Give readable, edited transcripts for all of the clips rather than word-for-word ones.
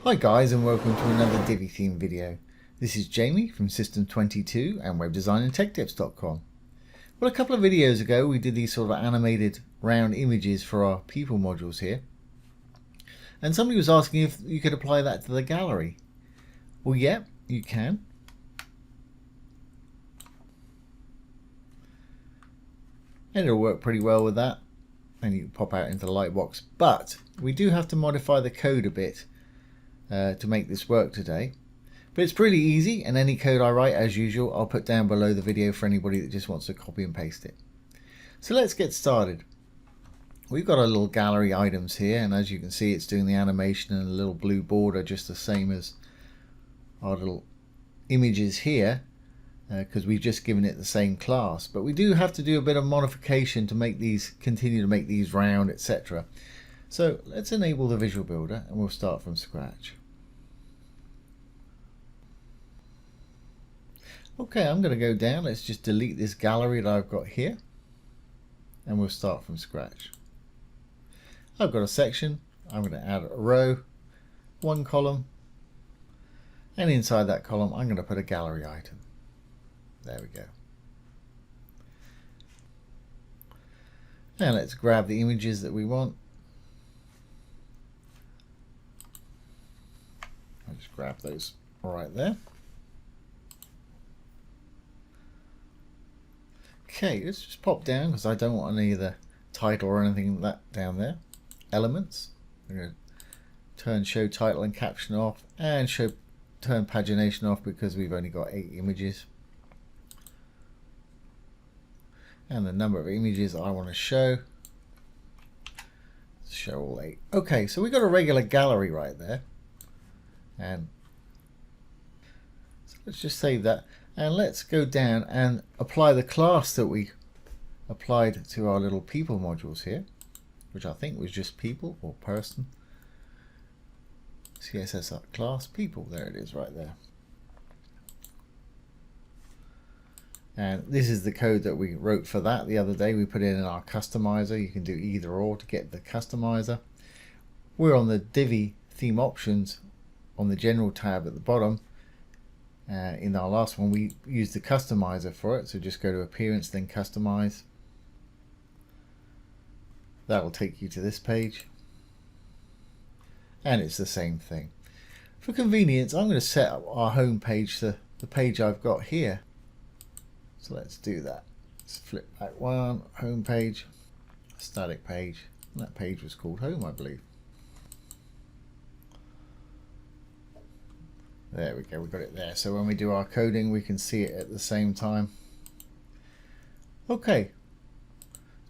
Hi guys, and welcome to another Divi Theme video. This is Jamie from System22 and webdesignandtechtips.com. Well, a couple of videos ago we did these sort of animated round images for our people modules here. And somebody was asking if you could apply that to the gallery. Well, yeah, you can. And it'll work pretty well with that. And you can pop out into the lightbox. But we do have to modify the code a bit to make this work today. But it's pretty easy, and any code I write, as usual, I'll put down below the video for anybody that just wants to copy and paste it. So let's get started. We've got our little gallery items here, and as you can see, it's doing the animation and a little blue border, just the same as our little images here, because we've just given it the same class. But we do have to do a bit of modification to make these, continue to make these round, etc. So let's enable the visual builder and we'll start from scratch. Okay, I'm going to go down. Let's just delete this gallery that I've got here and we'll start from scratch. I've got a section. I'm going to add a row, one column, and inside that column I'm going to put a gallery item. There we go. Now let's grab the images that we want. I'll just grab those right there. Okay, let's just pop down because I don't want any of the title or anything like that down there. Elements. I'm going to turn show title and caption off and turn pagination off because we've only got 8 images. And the number of images I want to show. Show all 8. Okay, so we've got a regular gallery right there. And so let's just save that. And let's go down and apply the class that we applied to our little people modules here, which I think was just people or person. CSS class people, there it is right there. And this is the code that we wrote for that the other day. We put it in our customizer. You can do either or to get the customizer. We're on the Divi Theme options on the general tab at the bottom. In our last one we used the customizer for it, so just go to appearance then customize. That will take you to this page and it's the same thing. For convenience I'm going to set up our home page to the page I've got here, so let's do that. Let's flip back one, home page, static page, and that page was called home, I believe. There we go, we got it there. So when we do our coding, we can see it at the same time. Okay,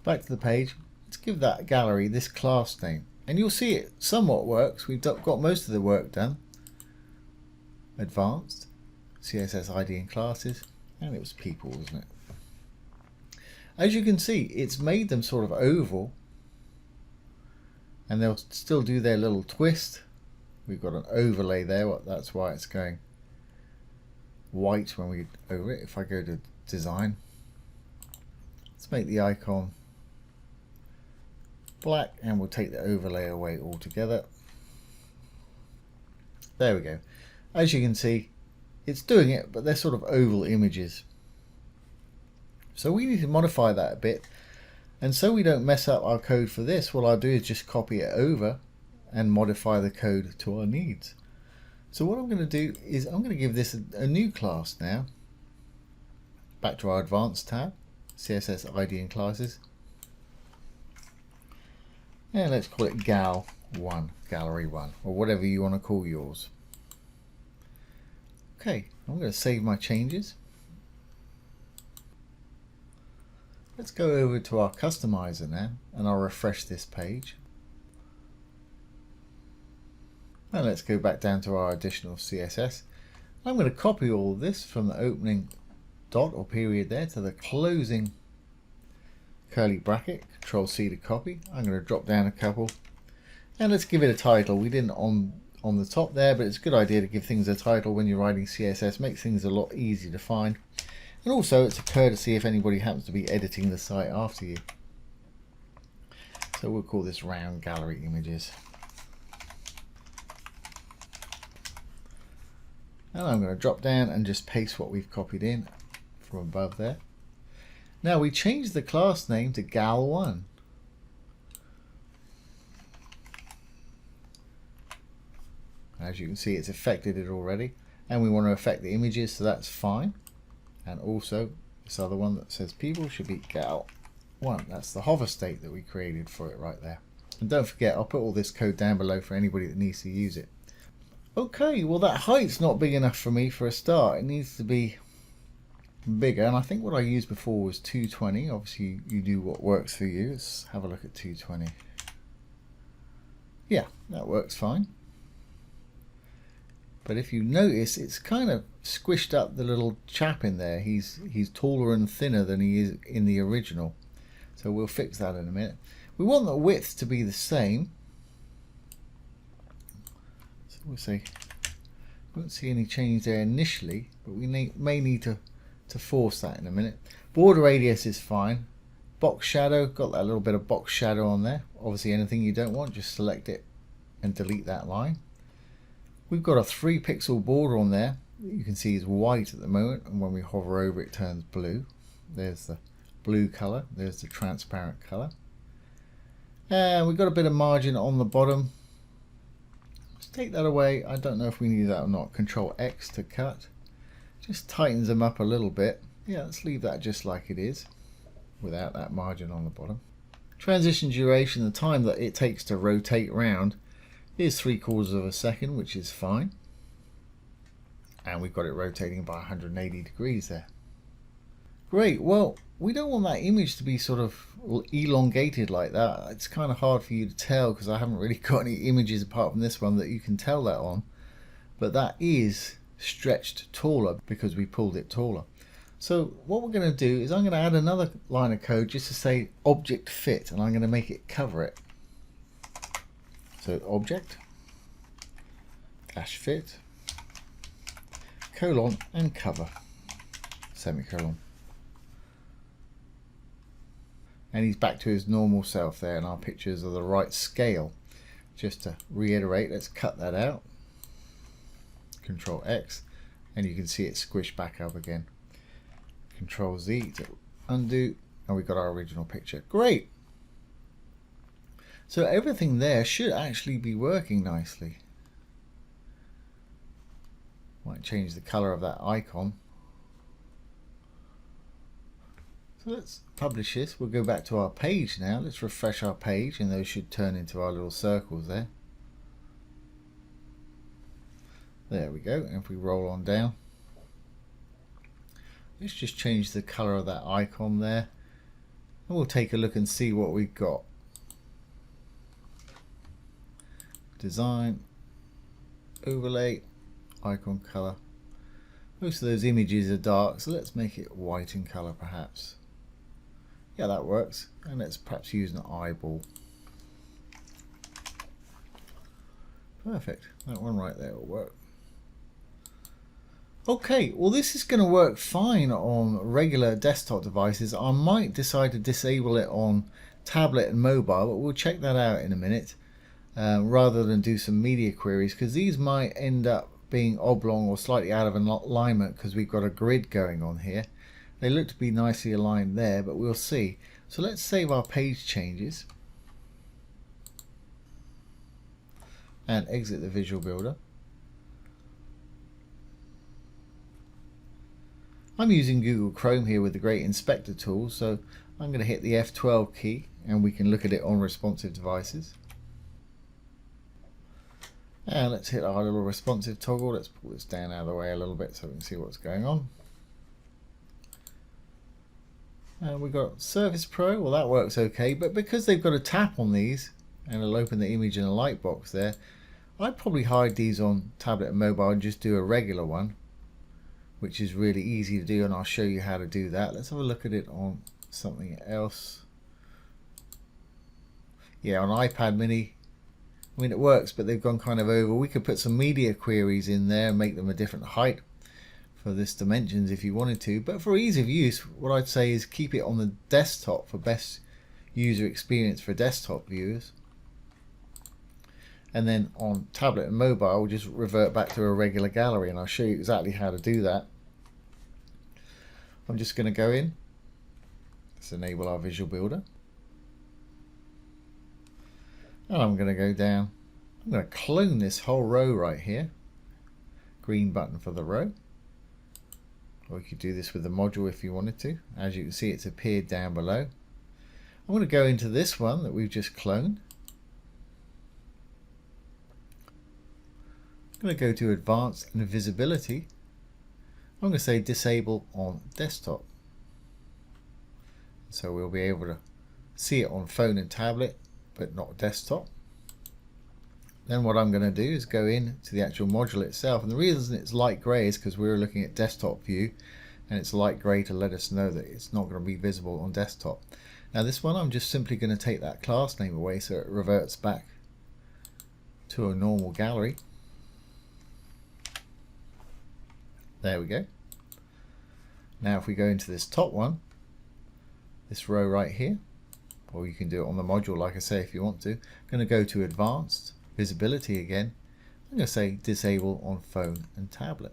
back to the page. Let's give that gallery this class name. And you'll see it somewhat works. We've got most of the work done. Advanced, CSS ID and classes, and it was people, wasn't it? As you can see, it's made them sort of oval. And they'll still do their little twist. We've got an overlay there, that's why it's going white when we over it. If I go to design, let's make the icon black and we'll take the overlay away altogether. There we go. As you can see, it's doing it, but they're sort of oval images. So we need to modify that a bit. And so we don't mess up our code for this, what I'll do is just copy it over and modify the code to our needs. So what I'm going to do is I'm going to give this a new class now. Back to our advanced tab, CSS ID and classes. And let's call it gal1, gallery 1, or whatever you want to call yours. Okay, I'm going to save my changes. Let's go over to our customizer now and I'll refresh this page. And let's go back down to our additional CSS. I'm going to copy all of this from the opening dot or period there to the closing curly bracket. Control C to copy. I'm going to drop down a couple. And let's give it a title. We didn't on the top there, but it's a good idea to give things a title when you're writing CSS. Makes things a lot easier to find. And also it's a courtesy if anybody happens to be editing the site after you. So we'll call this round gallery images. And I'm going to drop down and just paste what we've copied in from above there. Now we change the class name to Gal1. As you can see, it's affected it already, and we want to affect the images, so that's fine. And also this other one that says people should be Gal1. That's the hover state that we created for it right there. And don't forget, I'll put all this code down below for anybody that needs to use it. Okay, well that height's not big enough for me for a start. It needs to be bigger, and I think what I used before was 220. Obviously you do what works for you. Let's have a look at 220. Yeah, that works fine. But if you notice, it's kind of squished up the little chap in there. He's taller and thinner than he is in the original. So we'll fix that in a minute. We want the width to be the same. So we'll say, won't see any change there initially, but we may need to force that in a minute. Border radius is fine. Box shadow, got that little bit of box shadow on there. Obviously anything you don't want, just select it and delete that line. We've got a 3 pixel border on there. You can see is white at the moment, and when we hover over it turns blue. There's the blue color, there's the transparent color. And we've got a bit of margin on the bottom. Let's take that away. I don't know if we need that or not. Control X to cut. Just tightens them up a little bit. Yeah, let's leave that just like it is without that margin on the bottom. Transition duration, the time that it takes to rotate round, is 3/4 of a second, which is fine. And we've got it rotating by 180 degrees there. Great, well, we don't want that image to be sort of elongated like that. It's kind of hard for you to tell because I haven't really got any images apart from this one that you can tell that on. But that is stretched taller because we pulled it taller. So what we're going to do is I'm going to add another line of code just to say object fit, and I'm going to make it cover it. So object -fit colon and cover semicolon. And he's back to his normal self there, and our pictures are the right scale. Just to reiterate, let's cut that out. Control X, and you can see it squished back up again. Control Z to undo, and we've got our original picture. Great! So everything there should actually be working nicely. Might change the color of that icon. So let's publish this. We'll go back to our page now. Let's refresh our page, and those should turn into our little circles there. There we go. And if we roll on down, let's just change the color of that icon there, and we'll take a look and see what we've got. Design, overlay, icon color. Most of those images are dark, so let's make it white in color perhaps. Yeah, that works. And let's perhaps use an eyeball. Perfect. That one right there will work. Okay, well this is going to work fine on regular desktop devices. I might decide to disable it on tablet and mobile, but we'll check that out in a minute. Rather than do some media queries, because these might end up being oblong or slightly out of alignment because we've got a grid going on here. They look to be nicely aligned there, but we'll see. So let's save our page changes and exit the Visual Builder. I'm using Google Chrome here with the great inspector tool, so I'm going to hit the F12 key and we can look at it on responsive devices. And let's hit our little responsive toggle. Let's pull this down out of the way a little bit so we can see what's going on. And we've got Surface Pro. Well, that works okay, but because they've got a tap on these and it'll open the image in a light box there, I'd probably hide these on tablet and mobile and just do a regular one, which is really easy to do, and I'll show you how to do that. Let's have a look at it on something else. Yeah, on iPad mini, I mean it works, but they've gone kind of over. We could put some media queries in there and make them a different height for this dimensions if you wanted to, but for ease of use, what I'd say is keep it on the desktop for best user experience for desktop viewers. and then on tablet and mobile we'll just revert back to a regular gallery, and I'll show you exactly how to do that. I'm just going to go in, let's enable our visual builder, and I'm going to go down, I'm going to clone this whole row right here, green button for the row, or you could do this with the module if you wanted to. As you can see, it's appeared down below. I'm going to go into this one that we've just cloned. I'm going to go to Advanced and Visibility. I'm going to say Disable on Desktop. So we'll be able to see it on phone and tablet, but not desktop. Then what I'm going to do is go in to the actual module itself, and the reason it's light grey is because we're looking at desktop view, and it's light grey to let us know that it's not going to be visible on desktop. Now this one, I'm just simply going to take that class name away so it reverts back to a normal gallery. There we go. Now if we go into this top one, this row right here, or you can do it on the module like I say if you want to. I'm going to go to Advanced Visibility again. I'm going to say Disable on phone and tablet.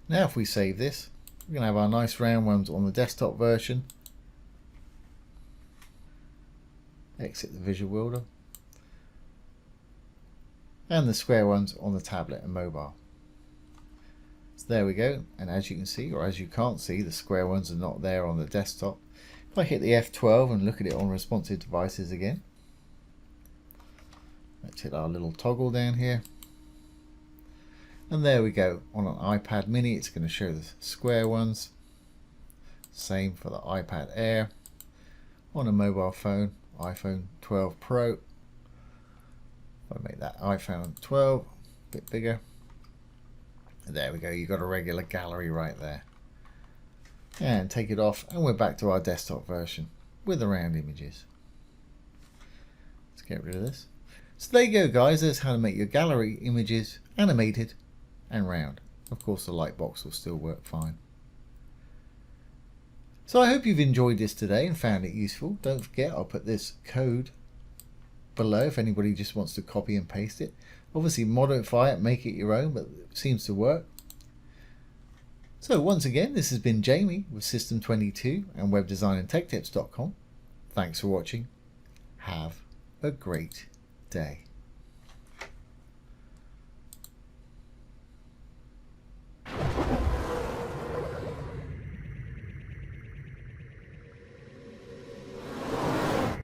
Now if we save this, we're going to have our nice round ones on the desktop version. Exit the visual builder, and the square ones on the tablet and mobile. So there we go, and as you can see, or as you can't see, the square ones are not there on the desktop. If I hit the F12 and look at it on responsive devices again, let's hit our little toggle down here, and there we go. On an iPad mini it's going to show the square ones, same for the iPad Air. On a mobile phone, iPhone 12 Pro, if I make that iPhone 12 a bit bigger, there we go, you've got a regular gallery right there. And take it off and we're back to our desktop version with the round images. Let's get rid of this. So there you go guys, there's how to make your gallery images animated and round. Of course the light box will still work fine. So I hope you've enjoyed this today and found it useful. Don't forget, I'll put this code below if anybody just wants to copy and paste it. Obviously modify it, make it your own, but it seems to work. So once again, this has been Jamie with System22 and webdesignandtechtips.com. Thanks for watching. Have a great day.